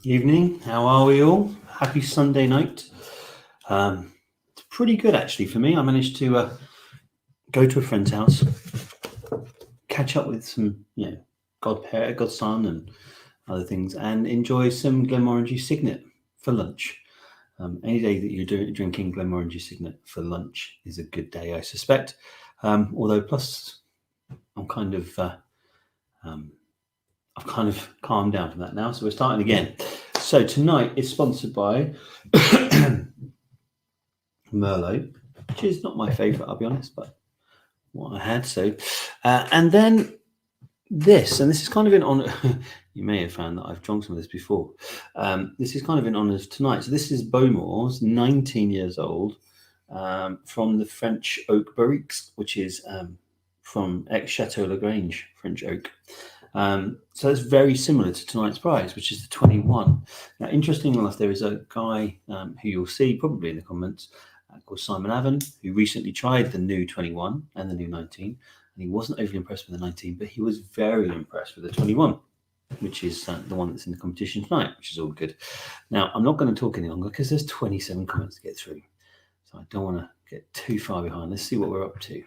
Evening, how are we all? Happy Sunday night. It's pretty good actually for me. I managed to go to a friend's house, catch up with some, godson and other things, and enjoy some Glenmorangie Signet for lunch. Any day that you're drinking Glenmorangie Signet for lunch is a good day, I suspect. Although, plus, I'm kind of, I've kind of calmed down from that now, so we're starting again. So tonight is sponsored by Merlot, which is not my favourite, I'll be honest, but what I had. So, and then this is kind of in honour. You may have found that I've drunk some of this before. This is kind of in honour of tonight. So this is Bowmore's, 19 years old, from the French Oak Barriques, which is from ex-Chateau Lagrange French Oak. So it's very similar to tonight's prize, which is the 21. Now, interestingly enough, there is a guy who you'll see probably in the comments called Simon Avon, who recently tried the new 21 and the new 19, and he wasn't overly impressed with the 19, but he was very impressed with the 21, which is the one that's in the competition tonight, which is all good. Now, I'm not going to talk any longer because there's 27 comments to get through, so I don't want to get too far behind. Let's see what we're up to.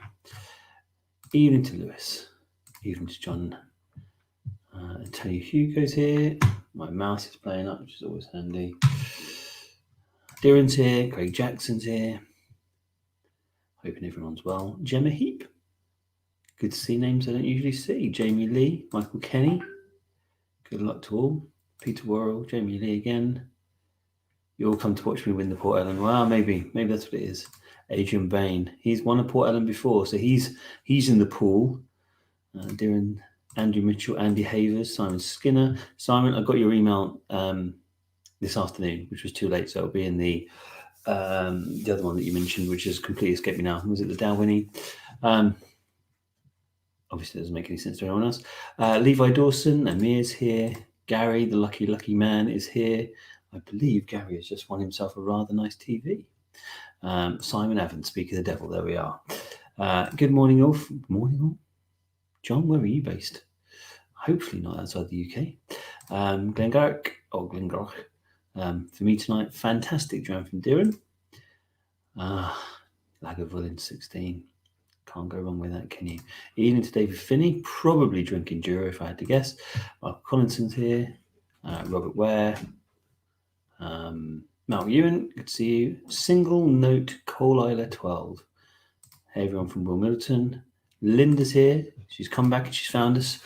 Evening to Lewis, evening to John. Antonio Hugo's here. My mouse is playing up, which is always handy. Darren's here. Craig Jackson's here. Hoping everyone's well. Gemma Heap. Good to see names I don't usually see. Jamie Lee. Michael Kenny. Good luck to all. Peter Worrell. Jamie Lee again. You all come to watch me win the Port Ellen. Well, maybe that's what it is. Adrian Bain. He's won a Port Ellen before, so he's in the pool. Darren. Andrew Mitchell, Andy Havers, Simon Skinner. Simon, I got your email this afternoon, which was too late, so it'll be in the other one that you mentioned, which has completely escaped me now. Was it the Dalwhinnie? Obviously, it doesn't make any sense to anyone else. Levi Dawson, Amir's here. Gary, the lucky man, is here. I believe Gary has just won himself a rather nice TV. Simon Evans, Speak of the Devil. There we are. Good morning, all. Good morning, all. John, where are you based? Hopefully not outside the UK. Glengarrick. For me tonight, fantastic dram from Darren. Lagavulin 16. Can't go wrong with that, can you? Evening to David Finney, probably drinking Jura if I had to guess. Mark Collinson's here. Robert Ware. Mark Ewan, good to see you. Single Note Cole Isla 12. Hey everyone from Will Middleton. Linda's here. She's come back and she's found us.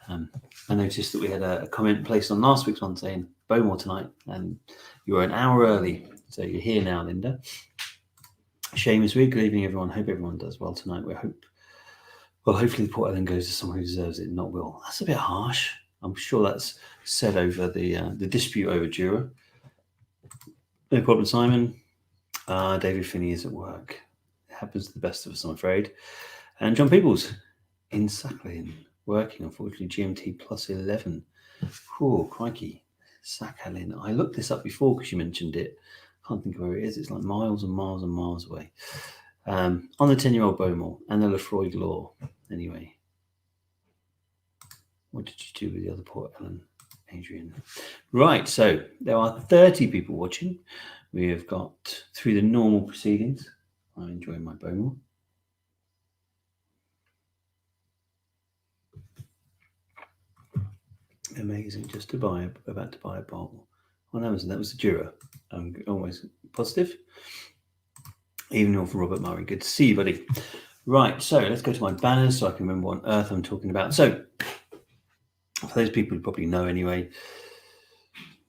I noticed that we had a comment placed on last week's one saying Bowmore tonight, and you were an hour early, so you're here now, Linda. Seamus Reid, good evening, everyone. Hope everyone does well tonight. Hopefully Port Ellen goes to someone who deserves it, not Will. That's a bit harsh. I'm sure that's said over the dispute over Jura. No problem, Simon. David Finney is at work. It happens to the best of us, I'm afraid. And John Peebles in Sakhalin, working, unfortunately, GMT plus 11. Oh, crikey. Sakhalin. I looked this up before because you mentioned it. Can't think of where it is. It's like miles and miles and miles away. On the 10-year-old Bowmore and the Lefroy Law. Anyway. What did you do with the other Port Ellen, Adrian? Right, so there are 30 people watching. We have got through the normal proceedings. I'm enjoying my Bowmore. Amazing, just about to buy a bottle on Amazon. That was the Jura. I'm always positive. Evening from Robert Murray. Good to see you, buddy. Right, so let's go to my banners so I can remember what on earth I'm talking about. So, for those people who probably know anyway,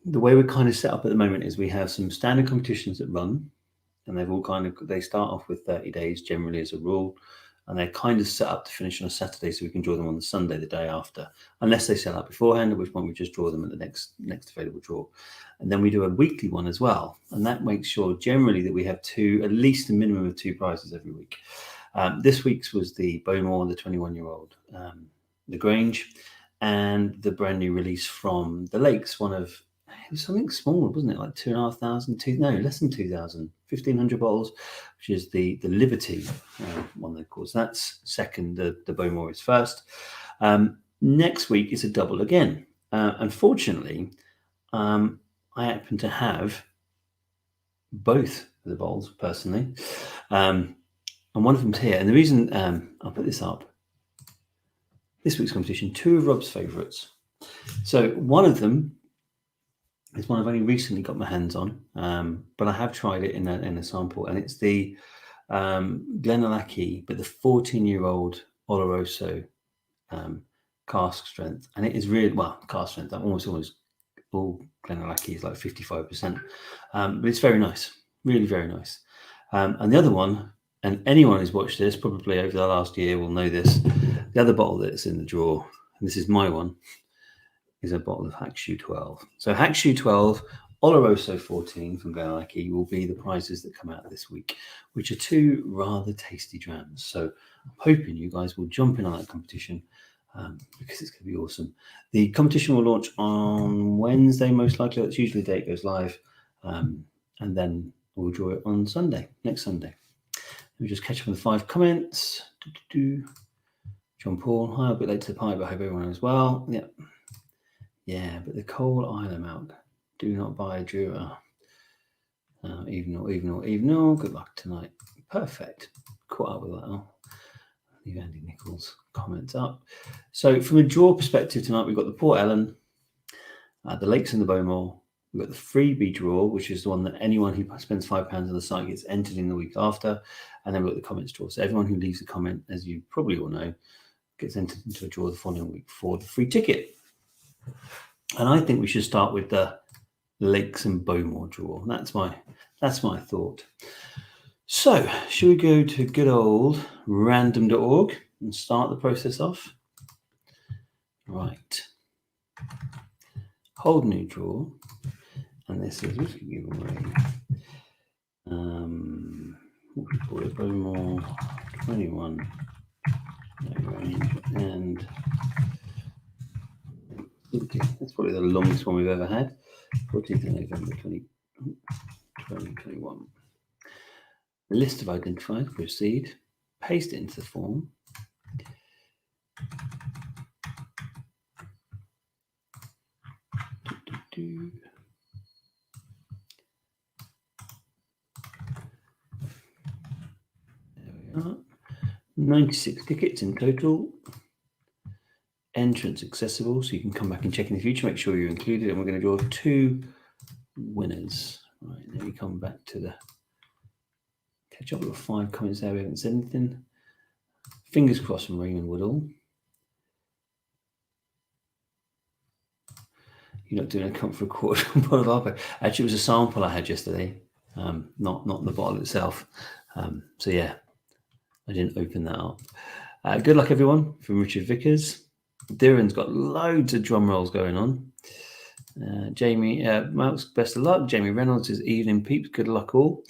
the way we're kind of set up at the moment is we have some standard competitions that run, and they start off with 30 days generally as a rule. And they're kind of set up to finish on a Saturday so we can draw them on the Sunday, the day after, unless they sell out beforehand, at which point we just draw them at the next available draw. And then we do a weekly one as well. And that makes sure generally that we have at least a minimum of 2 prizes every week. This week's was the Bowmore, the 21-year-old, the Grange, and the brand new release from the Lakes, it was something small, wasn't it? Like 2,500, less than 2,000, 1,500 bottles, which is the Liberty one, of course. That's second, the Bowmore is first. Next week is a double again. Unfortunately, I happen to have both of the bowls personally, and one of them's here. And the reason I'll put this up, this week's competition, 2 of Rob's favourites. So one of them is one I've only recently got my hands on, but I have tried it in a sample, and it's the Glenallachie, but the 14-year-old Oloroso cask strength, and it is really cask strength. I'm almost all Glenallachie is like 55%, but it's very nice, really very nice. And the other one, and anyone who's watched this probably over the last year will know this. The other bottle that's in the drawer, and this is my one, is a bottle of Hackshoe 12. So Hackshoe 12, Oloroso 14 from Glenallachie will be the prizes that come out this week, which are 2 rather tasty drams. So I'm hoping you guys will jump in on that competition because it's going to be awesome. The competition will launch on Wednesday, most likely. That's usually the date it goes live. And then we'll draw it on Sunday, next Sunday. Let me just catch up on the 5 comments. John Paul, hi, a bit late to the party, but I hope everyone is well. Yeah. Yeah, but the Coal Island milk, do not buy a Jura. Even. Good luck tonight. Perfect. Caught up with that. I'll leave Andy Nichols' comments up. So from a draw perspective tonight, we've got the Port Ellen, the Lakes and the Bowmore. We've got the freebie draw, which is the one that anyone who spends £5 on the site gets entered in the week after. And then we've got the comments draw. So everyone who leaves a comment, as you probably all know, gets entered into a draw the following week for the free ticket. And I think we should start with the Lakes and Bowmore draw. That's my thought. So, should we go to good old random.org and start the process off? Right. Hold new draw. And this is whiskey giveaway. What we call it? Bowmore 21. No range. And that's probably the longest one we've ever had. 14th of November 2021. List of identified. Proceed. Paste it into the form. There we are. 96 tickets in total. Entrance accessible, so you can come back and check in the future. Make sure you're included, and we're going to draw 2 winners. Right, let me come back to the catch up with 5 comments there. We haven't said anything. Fingers crossed from Raymond Woodall. You're not doing a comp for a quarter bottle of Arpo. Actually, it was a sample I had yesterday, not the bottle itself. So yeah, I didn't open that up. Good luck, everyone, from Richard Vickers. Darren's got loads of drum rolls going on. Jamie, Mark's best of luck. Jamie Reynolds is evening peeps. Good luck all.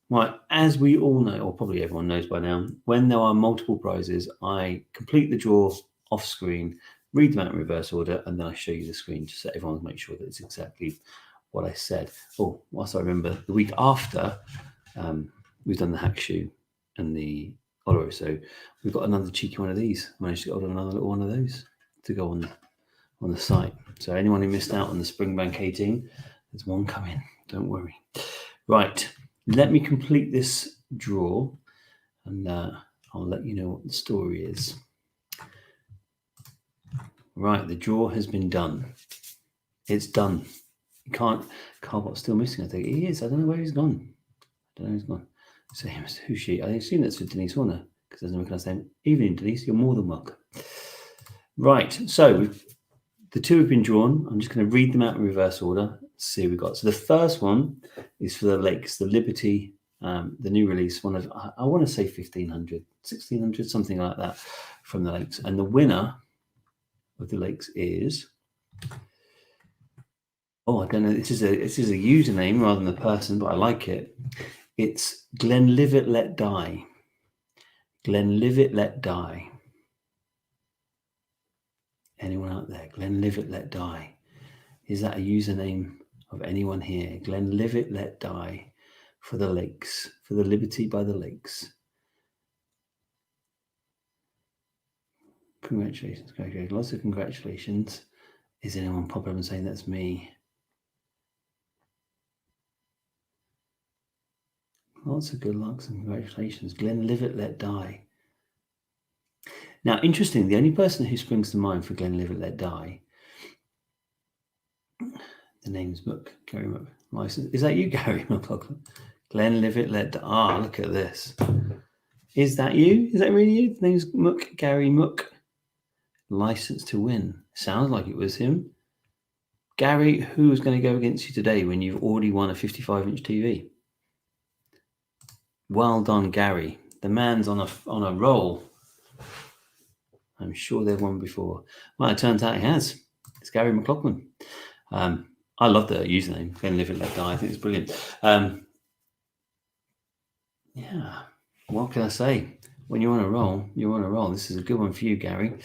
Right, as we all know, or probably everyone knows by now, when there are multiple prizes, I complete the draw off screen, read them out in reverse order, and then I show you the screen just so everyone can make sure that it's exactly what I said. Oh, whilst I remember, the week after, we've done the Hackshoe and the Oloroso. We've got another cheeky one of these. Managed to get another little one of those to go on the site. So anyone who missed out on the Springbank 18, there's one coming. Don't worry. Right, let me complete this draw, and I'll let you know what the story is. Right, the draw has been done. It's done. You can't. Carbot's still missing. I think he is. I don't know where he's gone. So who's she? I assume that's for Denise Horner because there's no recognize name. Evening, Denise. You're more than welcome. Right. So the 2 have been drawn. I'm just going to read them out in reverse order. See what we've got. So the first one is for the Lakes, the Liberty, the new release. One of I want to say 1500, 1600, something like that, from the Lakes. And the winner of the Lakes is. Oh, I don't know. This is a username rather than a person, but I like it. It's Glenlivet Let Die. Glenlivet Let Die. Anyone out there? Glenlivet Let Die. Is that a username of anyone here? Glenlivet Let Die for the Lakes, for the Liberty by the Lakes. Congratulations. Lots of congratulations. Is anyone popping up and saying that's me? Lots of good lucks and congratulations. Glenlivet Let Die. Now, interesting, the only person who springs to mind for Glenlivet Let Die, the name's Mook, Gary Mook. License. Is that you, Gary McLaughlin? Glenlivet Let Die. Ah, look at this. Is that you? Is that really you? The name's Mook, Gary Mook. License to Win. Sounds like it was him. Gary, who's going to go against you today when you've already won a 55-inch TV? Well done, Gary. The man's on a roll. I'm sure they've won before. Well, it turns out he has. It's Gary McLaughlin. I love the username. Glenlivet Let Die. I think it's brilliant. Yeah. What can I say? When you're on a roll, you're on a roll. This is a good one for you, Gary.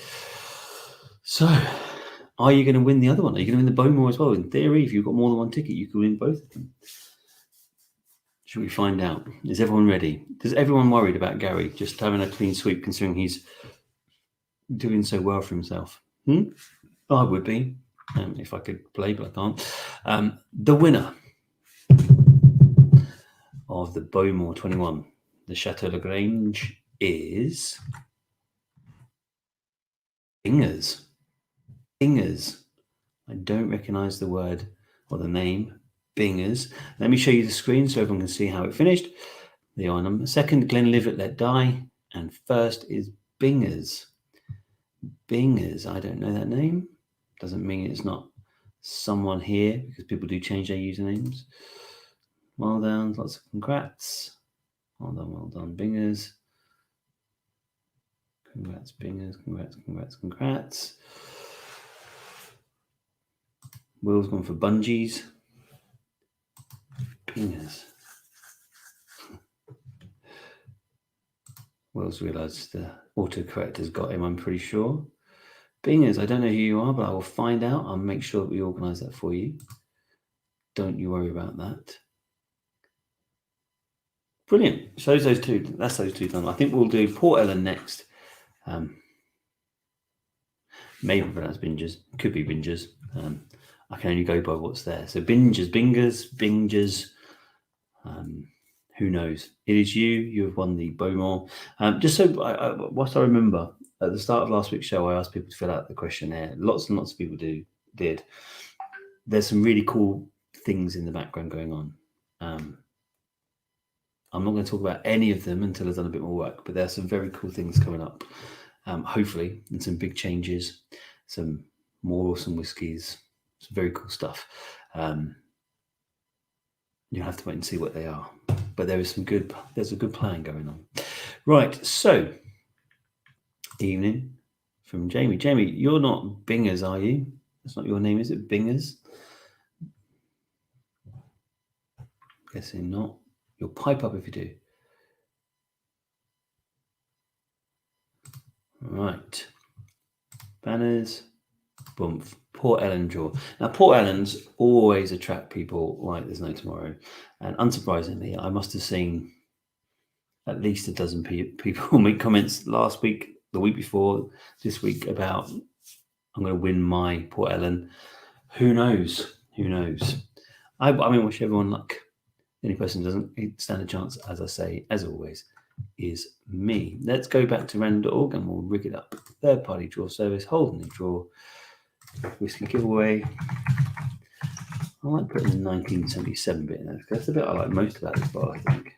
So, are you going to win the other one? Are you going to win the Bowmore as well? In theory, if you've got more than one ticket, you could win both of them. Should we find out? Is everyone ready? Is everyone worried about Gary just having a clean sweep, considering he's doing so well for himself? I would be, if I could play, but I can't. The winner of the Bowmore 21, the Chateau Lagrange, is Bingers. Bingers. I don't recognise the word or the name Bingers. Let me show you the screen so everyone can see how it finished. The I number. Second, Glenlivet Let Die. And first is Bingers. Bingers. I don't know that name. Doesn't mean it's not someone here, because people do change their usernames. Well done. Lots of congrats. Well done, Bingers. Congrats, Bingers. Congrats. Will's gone for bungees. Bingers. Will's realised the autocorrect has got him, I'm pretty sure. Bingers, I don't know who you are, but I will find out. I'll make sure that we organise that for you. Don't you worry about that. Brilliant. So those two. That's those two done. I think we'll do Port Ellen next. Maybe pronounce Bingers. Could be Bingers. I can only go by what's there. So Bingers. Who knows? It is you. You have won the Bowmore. Just so what I remember, at the start of last week's show, I asked people to fill out the questionnaire. Lots and lots of people did. There's some really cool things in the background going on. I'm not going to talk about any of them until I've done a bit more work, but there are some very cool things coming up, hopefully, and some big changes, some more awesome whiskies, some very cool stuff. You'll have to wait and see what they are, but there's a good plan going on. Right, so evening from Jamie. Jamie, you're not Bingers, are you? That's not your name, is it? Bingers? Guessing not. You'll pipe up if you do. Right. Banners. Boom. Port Ellen draw. Now, Port Ellens always attract people like there's no tomorrow. And unsurprisingly, I must have seen at least a dozen people make comments last week, the week before, this week about I'm going to win my Port Ellen. Who knows? I wish everyone luck. The only person who doesn't stand a chance, as I say, as always, is me. Let's go back to random.org and we'll rig it up. Third party draw service, holding the draw, whiskey giveaway. I like putting the 1977 bit in there because that's the bit I like most about this bar, I think.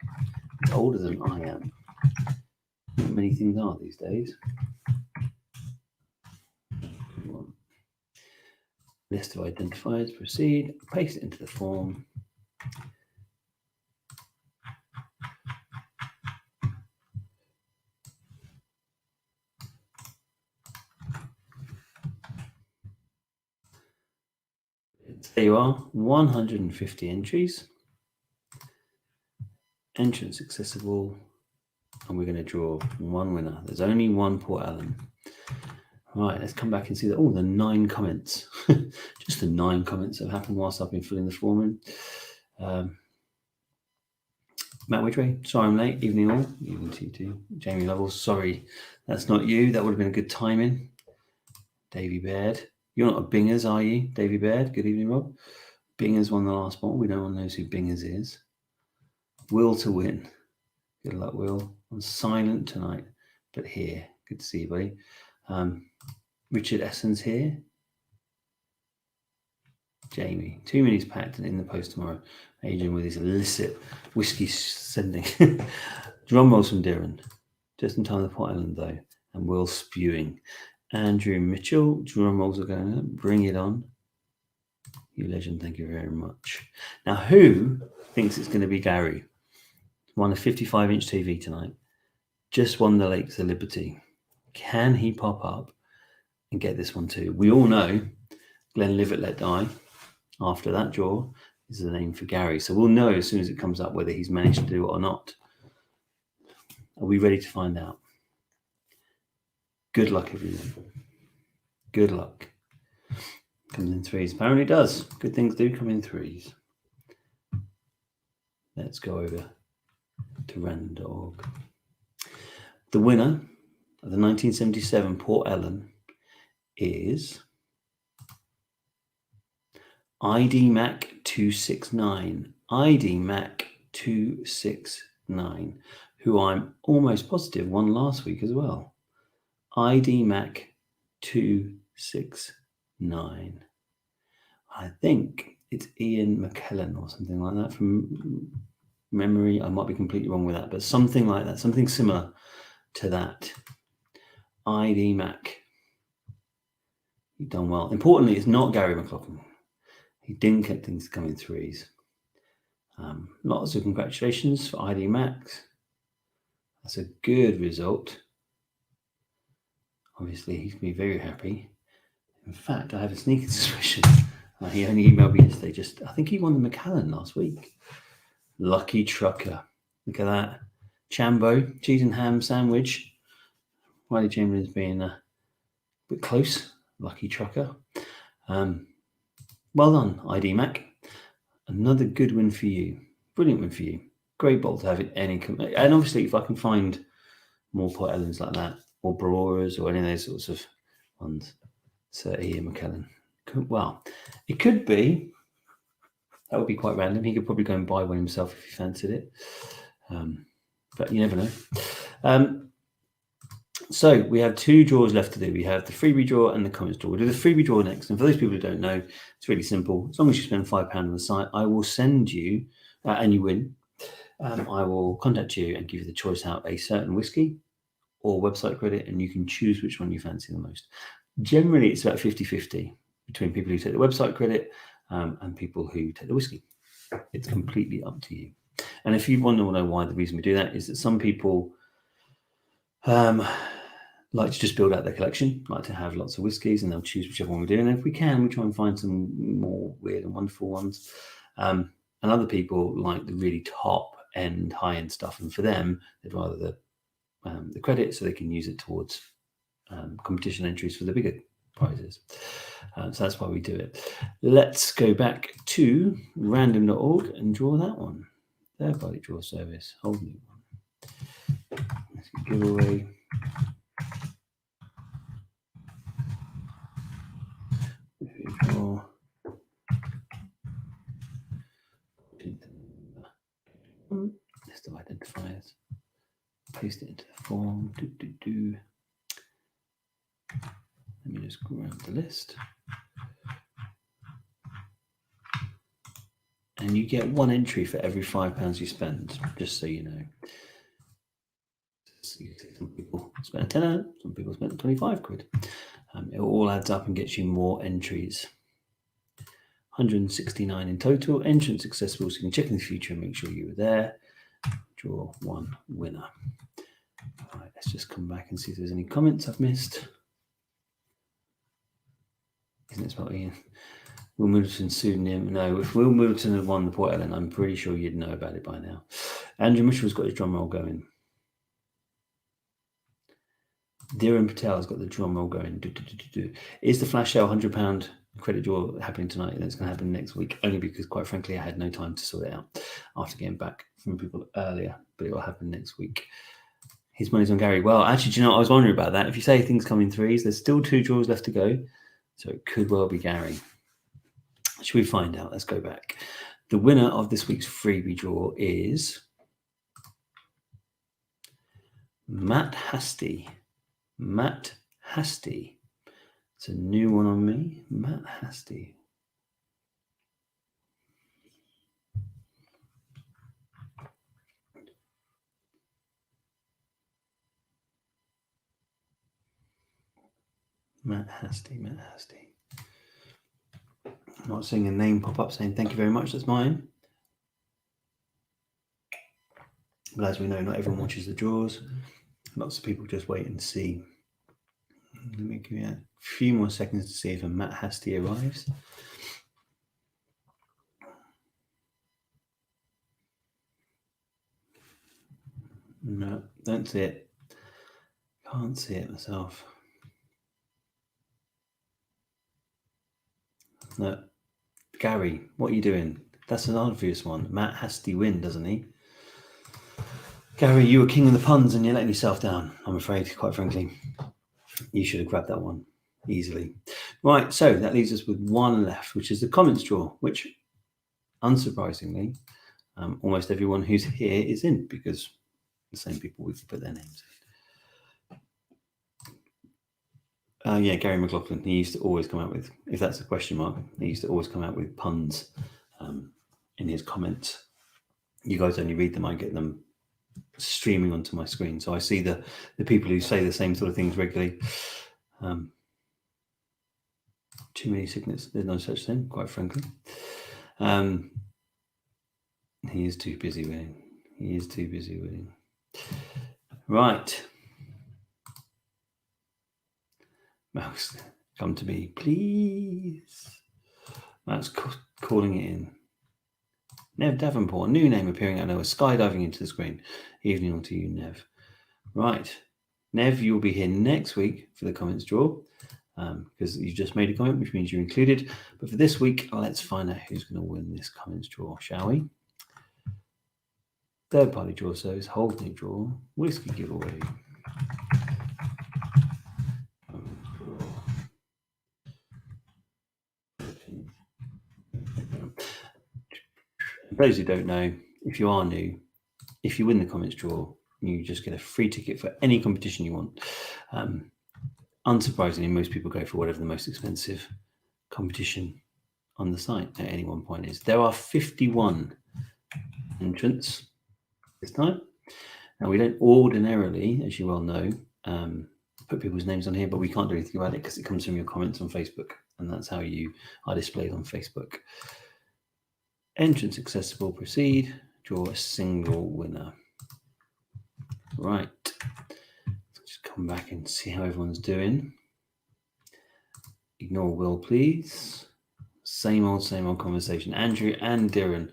It's older than I am. Not many things are these days. List of identifiers, proceed, paste it into the form. There you are, 150 entries. Entrance accessible, and we're going to draw one winner. There's only one Port Ellen. Right, let's come back and see that. Oh, the 9 comments. Just the 9 comments that have happened whilst I've been filling the form in. Matt Widgway, sorry I'm late. Evening all. Evening to you too. Jamie Lovell, sorry that's not you. That would have been a good timing. Davy Baird. You're not a Bingers, are you, Davy Baird? Good evening, Rob. Bingers won the last ball. We don't want to know who Bingers is. Will to win. Good luck, Will. I'm silent tonight, but here. Good to see you, buddy. Richard Essence here. Jamie. 2 minutes packed and in the post tomorrow. Adrian with his illicit whiskey sending. Drum rolls from Darren. Just in time for Port Ellen, though. And Will spewing. Andrew Mitchell. Drum rolls are going up. Bring it on. You legend. Thank you very much. Now, who thinks it's going to be Gary? Won a 55-inch TV tonight. Just won the Lakes of Liberty. Can he pop up and get this one too? We all know Glenn Livet Let Die, after that draw, is the name for Gary. So we'll know as soon as it comes up whether he's managed to do it or not. Are we ready to find out? Good luck, everyone. Good luck. Comes in threes. Apparently it does. Good things do come in threes. Let's go over to random.org. The winner of the 1977 Port Ellen is ID Mac 269. ID Mac 269, who I'm almost positive won last week as well. ID Mac 269. I think it's Ian McKellen or something like that from memory. I might be completely wrong with that, but something like that, something similar to that. ID Mac. You've done well. Importantly, it's not Gary McLaughlin. He didn't get things to come in threes. Lots of congratulations for ID Max. That's a good result. Obviously, he's going to be very happy. In fact, I have a sneaking suspicion. He only emailed me yesterday. I think he won the McAllen last week. Lucky Trucker. Look at that. Chambo, cheese and ham sandwich. Riley Chamberlain's being a bit close. Lucky Trucker. Well done, ID Mac. Another good win for you. Brilliant win for you. Great bowl to have it any. And obviously, if I can find more Port Ellens like that, or Broras, or any of those sorts of ones, so Ian McKellen. Well, it could be. That would be quite random. He could probably go and buy one himself if he fancied it. But you never know. So we have 2 draws left to do. We have the freebie draw and the comments draw. We'll do the freebie draw next. And for those people who don't know, it's really simple. As long as you spend £5 on the site, I will send you, and you win, I will contact you and give you the choice out a certain whiskey or website credit, and you can choose which one you fancy the most. Generally, it's about 50-50 between people who take the website credit and people who take the whiskey. It's completely up to you. And if you want to know why, the reason we do that is that some people like to just build out their collection, like to have lots of whiskies, and they'll choose whichever one we do. And if we can, we try and find some more weird and wonderful ones. And other people like the really top end, high end stuff, and for them, they'd rather the credit so they can use it towards competition entries for the bigger prizes. So that's why we do it. Let's go back to random.org and draw that one. Third party draw service, whole new one. Let's get giveaway. Draw. List of identifiers. Paste it into the form. Let me just grab the list. And you get 1 entry for every £5 you spend, just so you know. Some people spend a tenner, some people spend 25 quid. It all adds up and gets you more entries. 169 in total. Entrance successful, so you can check in the future and make sure you were there. Draw 1 winner. All right, let's just come back and see if there's any comments I've missed. Isn't it spelled Ian? Will Middleton's pseudonym? No, if Will Middleton had won the Port Ellen, I'm pretty sure you'd know about it by now. Andrew Mitchell's got his drum roll going. Dhiren Patel's got the drum roll going. Is the flash sale £100 credit draw happening tonight? And it's going to happen next week, only because, quite frankly, I had no time to sort it out after getting back from people earlier, but it will happen next week. His money's on Gary. Well, actually, do you know what? I was wondering about that. If you say things come in threes, there's still 2 draws left to go, so it could well be Gary. Should we find out? Let's go back. The winner of this week's freebie draw is Matt Hasty. Matt Hasty. It's a new one on me. Matt Hasty. Matt Hasty. Matt Hasty. I'm not seeing a name pop up saying thank you very much. That's mine. But as we know, not everyone watches the draws. Lots of people just wait and see. Let me give you a few more seconds to see if a Matt Hasty arrives. No, don't see it. Can't see it myself. No. Gary, what are you doing? That's an obvious one. Matt Hasty win, doesn't he? Gary, you were king of the puns and you're letting yourself down, I'm afraid, quite frankly. You should have grabbed that one easily. Right, so that leaves us with one left, which is the comments draw, which, unsurprisingly, almost everyone who's here is in, because the same people we can put their names in. Yeah, Gary McLaughlin, he used to always come out with, if that's a question mark, he used to always come out with puns in his comments. You guys only read them, I get them streaming onto my screen. So I see the people who say the same sort of things regularly. Too many signets, there's no such thing, quite frankly. He is too busy winning. He is too busy winning. Right. Mouse, come to me, please. Mouse calling it in. Nev Davenport, new name appearing out of nowhere, skydiving into the screen. Evening on to you, Nev. Right. Nev, you'll be here next week for the comments draw because you just made a comment, which means you're included. But for this week, let's find out who's going to win this comments draw, shall we? Third party draw service, Holdney draw, whiskey giveaway. For those who don't know, if you are new, if you win the comments draw, you just get a free ticket for any competition you want. Unsurprisingly, most people go for whatever the most expensive competition on the site at any one point is. There are 51 entrants this time. Now, we don't ordinarily, as you well know, put people's names on here, but we can't do anything about it because it comes from your comments on Facebook, and that's how you are displayed on Facebook. Entrance accessible, proceed, draw a single winner. Right. Let's just come back and see how everyone's doing. Ignore Will, please. Same old conversation. Andrew and Darren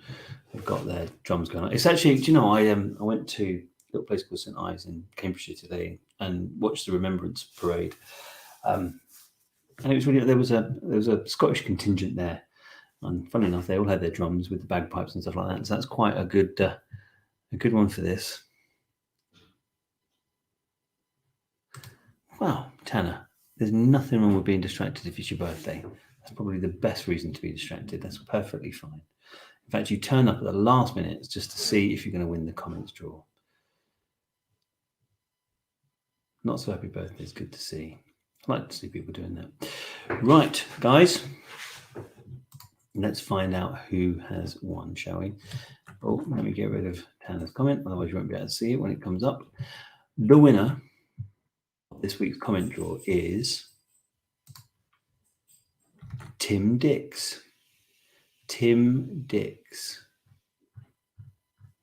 have got their drums going on. It's actually, do you know, I went to a little place called St Ives in Cambridgeshire today and watched the Remembrance Parade. And it was really, there was a Scottish contingent there. And funny enough, they all had their drums with the bagpipes and stuff like that. So that's quite a good one for this. Wow, Tanner, there's nothing wrong with being distracted if it's your birthday. That's probably the best reason to be distracted. That's perfectly fine. In fact, you turn up at the last minute just to see if you're going to win the comments draw. Not so happy birthday is good to see. I like to see people doing that. Right, guys. Let's find out who has won, shall we? Oh, let me get rid of Tanner's comment, otherwise you won't be able to see it when it comes up. The winner of this week's comment draw is Tim Dix. Tim Dix.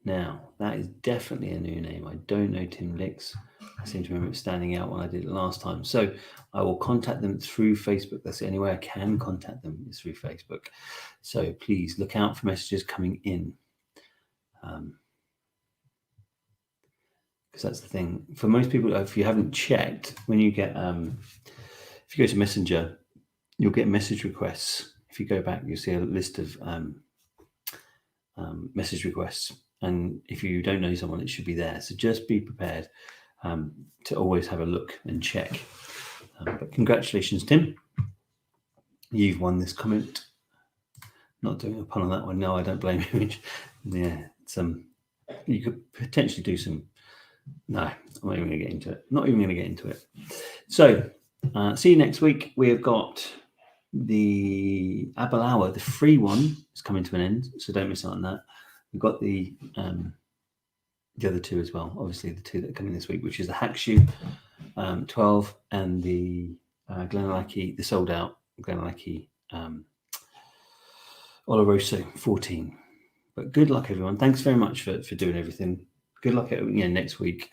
Now, that is definitely a new name. I don't know Tim Dix. I seem to remember it standing out when I did it last time. So I will contact them through Facebook. That's the only way I can contact them is through Facebook. So please look out for messages coming in. Because that's the thing. For most people, if you haven't checked, when you get, if you go to Messenger, you'll get message requests. If you go back, you'll see a list of message requests. And if you don't know someone, it should be there. So just be prepared to always have a look and check. But congratulations, Tim. You've won this comment. Not doing a pun on that one. No, I don't blame you. Yeah, it's, you could potentially do some No, I'm not even going to get into it. Not even going to get into it. So, see you next week. We have got the Apple Hour, the free one, is coming to an end, so don't miss out on that. We've got the other two as well, obviously the two that are coming this week, which is the Hack Shoe 12 and the Glenallachie, the sold out Glenallachie Oloroso 14. But good luck, everyone. Thanks very much for doing everything. Good luck next week.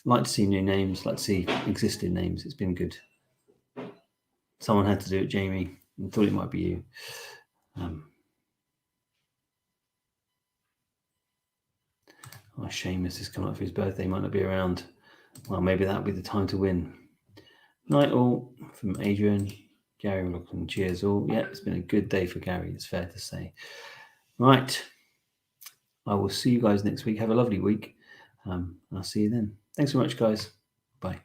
Like to see new names, like to see existing names. It's been good. Someone had to do it, Jamie. I thought it might be you. Seamus is coming up for his birthday. Might not be around. Well, maybe that'll be the time to win. Night all from Adrian. Gary McLaughlin, cheers all. Yeah, it's been a good day for Gary, it's fair to say. Right. I will see you guys next week. Have a lovely week. I'll see you then. Thanks so much, guys. Bye.